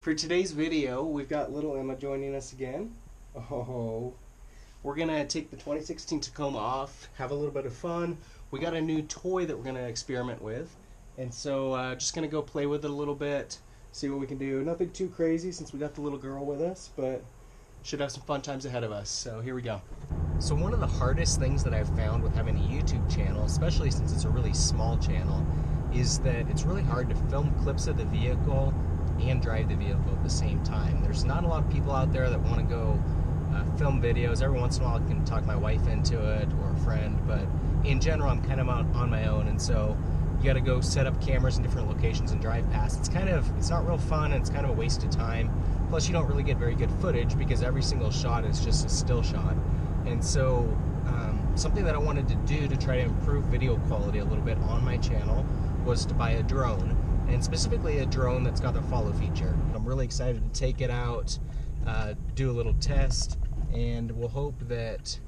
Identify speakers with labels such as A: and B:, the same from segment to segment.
A: For today's video, we've got little Emma joining us again. Oh, we're gonna take the 2016 Tacoma off, have a little bit of fun. We got a new toy that we're gonna experiment with, and so just gonna go play with it a little bit, see what we can do. Nothing too crazy since we got the little girl with us, but should have some fun times ahead of us. So here we go. So one of the hardest things that I've found with having a YouTube channel, especially since it's a really small channel, is that it's really hard to film clips of the vehicle and drive the vehicle at the same time. There's not a lot of people out there that want to go film videos. Every once in a while I can talk my wife into it or a friend, but in general I'm kind of out on my own, and so you got to go set up cameras in different locations and drive past. It's not real fun, and it's kind of a waste of time. Plus you don't really get very good footage because every single shot is just a still shot. And so something that I wanted to do to try to improve video quality a little bit on my channel was to buy a drone, and specifically a drone that's got the follow feature. I'm really excited to take it out, do a little test, and we'll hope that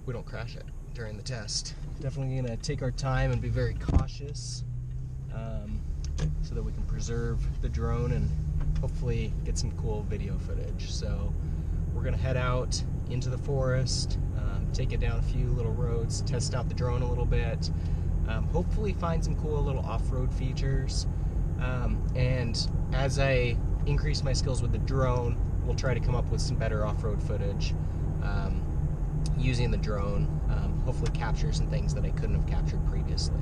A: we don't crash it during the test. Definitely gonna take our time and be very cautious so that we can preserve the drone and hopefully get some cool video footage. So we're gonna head out into the forest, take it down a few little roads, test out the drone a little bit, hopefully find some cool little off-road features, and as I increase my skills with the drone, we'll try to come up with some better off-road footage using the drone, hopefully capture some things that I couldn't have captured previously.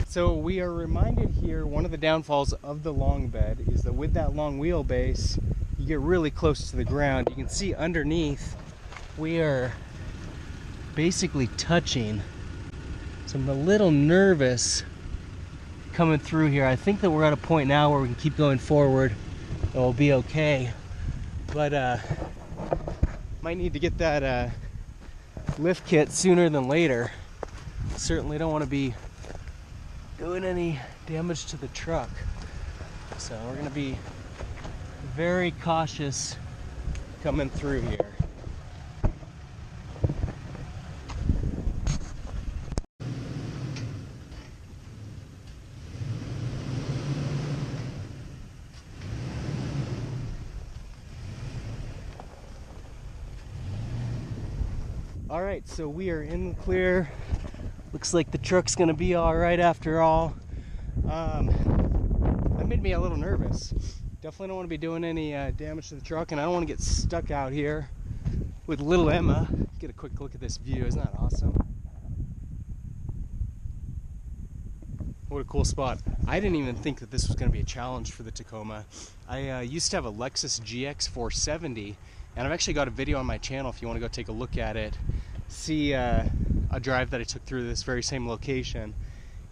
A: So we are reminded here, one of the downfalls of the long bed is that with that long wheelbase, you get really close to the ground. You can see underneath, we are basically touching. So I'm a little nervous coming through here. I think that we're at a point now where we can keep going forward and we'll be okay. But might need to get that lift kit sooner than later. Certainly don't want to be doing any damage to the truck. So we're gonna be very cautious coming through here. All right, so we are in the clear. Looks like the truck's gonna be all right after all. That made me a little nervous. Definitely don't want to be doing any damage to the truck, and I don't want to get stuck out here with little Emma. Get a quick look at this view. Isn't that awesome? What a cool spot. I didn't even think that this was going to be a challenge for the Tacoma. I used to have a Lexus GX470, and I've actually got a video on my channel if you want to go take a look at it. See a drive that I took through this very same location.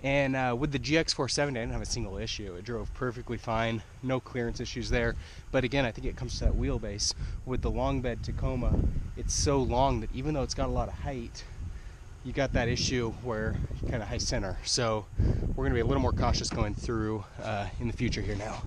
A: And with the GX470, I didn't have a single issue. It drove perfectly fine, no clearance issues there. But again, I think it comes to that wheelbase. With the long bed Tacoma, it's so long that even though it's got a lot of height, you got that issue where you kind of high center. So we're going to be a little more cautious going through in the future here now.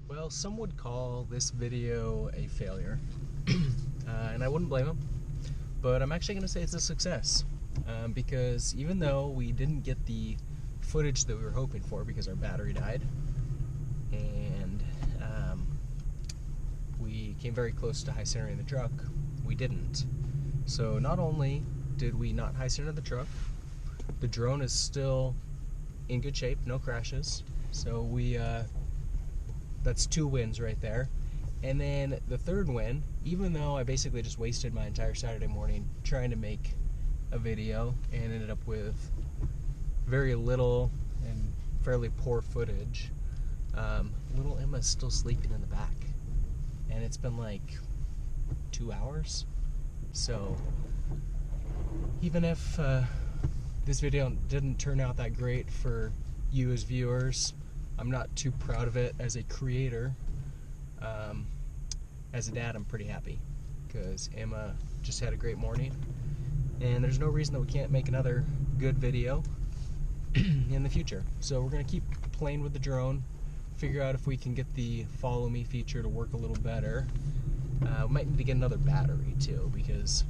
A: Well, some would call this video a failure, and I wouldn't blame them, but I'm actually going to say it's a success, because even though we didn't get the footage that we were hoping for because our battery died, and we came very close to high centering the truck, we didn't. So not only did we not high center the truck, the drone is still in good shape, no crashes, so we that's 2 wins right there. And then the third win, even though I basically just wasted my entire Saturday morning trying to make a video and ended up with very little and fairly poor footage, little Emma's still sleeping in the back, and it's been like 2 hours. So even if this video didn't turn out that great for you as viewers, I'm not too proud of it as a creator. As a dad, I'm pretty happy because Emma just had a great morning, and there's no reason that we can't make another good video in the future. So we're going to keep playing with the drone, figure out if we can get the follow me feature to work a little better. We might need to get another battery too, because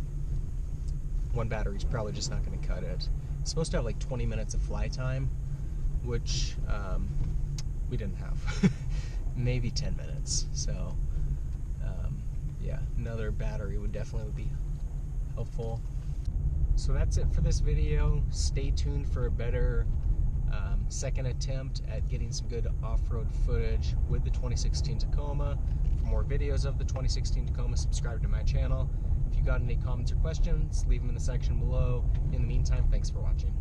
A: one battery is probably just not going to cut it. It's supposed to have like 20 minutes of fly time, which we didn't have. Maybe 10 minutes. So yeah, another battery would definitely be helpful. So that's it for this video. Stay tuned for a better second attempt at getting some good off-road footage with the 2016 Tacoma. For more videos of the 2016 Tacoma, subscribe to my channel. If you got any comments or questions, leave them in the section below. In the meantime, thanks for watching.